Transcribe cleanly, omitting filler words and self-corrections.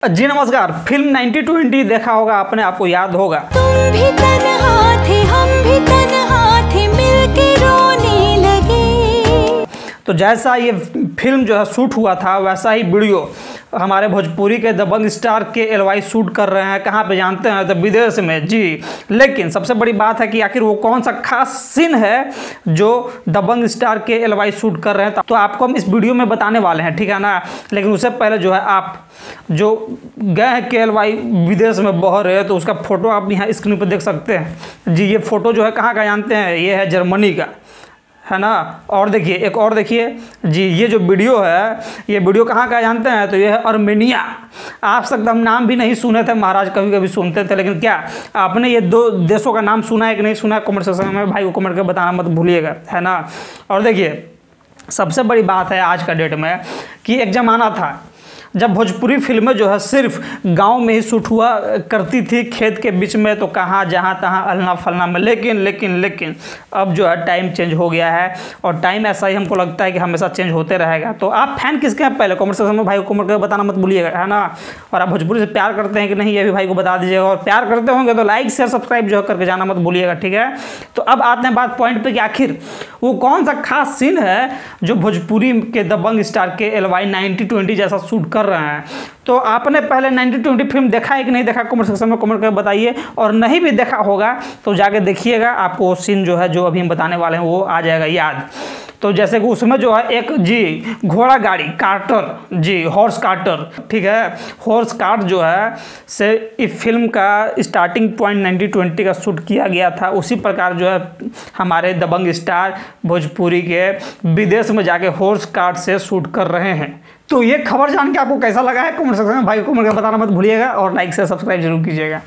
जी नमस्कार। फिल्म 90-20 देखा होगा आपने, आपको याद होगा। तुम भी तन्हा थे, हम भी तन्हा थे, मिलके रोने लगे। तो जैसा ये फिल्म जो है शूट हुआ था, वैसा ही वीडियो हमारे भोजपुरी के दबंग स्टार KLY शूट कर रहे हैं। कहाँ पे जानते हैं? तो विदेश में जी। लेकिन सबसे बड़ी बात है कि आखिर वो कौन सा खास सीन है जो दबंग स्टार KLY शूट कर रहे हैं, तो आपको हम इस वीडियो में बताने वाले हैं, ठीक है ना। लेकिन उससे पहले जो है, आप जो गए हैं KLY विदेश में बह रहे हैं, तो उसका फोटो आप यहाँ स्क्रीन पर देख सकते हैं जी। ये फोटो जो है कहाँ का जानते हैं? ये है जर्मनी का, है ना। और देखिए, एक और देखिए जी, ये जो वीडियो है, ये वीडियो कहाँ का जानते हैं? तो ये है अर्मेनिया। आप तक हम नाम भी नहीं सुने थे महाराज, कभी कभी सुनते थे, लेकिन क्या आपने ये दो देशों का नाम सुना है कि नहीं सुना है? कमेंट सेक्शन में भाई को कमेंट कर बताना मत भूलिएगा, है ना। और देखिए, सबसे बड़ी बात है आज का डेट में कि एक ज़माना था जब भोजपुरी फिल्में जो है सिर्फ गांव में ही शूट हुआ करती थी, खेत के बीच में, तो कहाँ जहाँ तहाँ अलना फलना में। लेकिन अब जो है टाइम चेंज हो गया है, और टाइम ऐसा ही हमको लगता है कि हमेशा चेंज होते रहेगा। तो आप फैन किसके हैं पहले कमेंट सेक्शन में भाई को कमेंट करके बताना मत भूलिएगा, है ना। और आप भोजपुरी से प्यार करते हैं कि नहीं, ये भी भाई को बता दीजिएगा। और प्यार करते होंगे तो लाइक शेयर सब्सक्राइब जो है करके जाना मत भूलिएगा, ठीक है। तो अब आते हैं बात पॉइंट पर कि आखिर वो कौन सा खास सीन है जो भोजपुरी के दबंग स्टार KLY 90-20 जैसा शूट कर रहे हैं। तो आपने पहले 90-20 फिल्म देखा है कि नहीं देखा? कमेंट सेक्शन में कमेंट करके बताइए। और नहीं भी देखा होगा तो जाके देखिएगा, आपको वो सीन जो है, जो अभी हम बताने वाले हैं, वो आ जाएगा याद। तो जैसे कि उसमें जो है एक जी घोड़ा गाड़ी कार्टर जी, हॉर्स कार्टर, ठीक है। हॉर्स कार्ट जो है से इस फिल्म का स्टार्टिंग पॉइंट 90-20 का शूट किया गया था। उसी प्रकार जो है हमारे दबंग स्टार भोजपुरी के विदेश में जाके हॉर्स कार्ट से शूट कर रहे हैं। तो ये खबर जान के आपको कैसा लगा है? कमेंट सेक्शन में भाई को कमेंट करके बताना मत भूलिएगा, और लाइक से सब्सक्राइब जरूर कीजिएगा।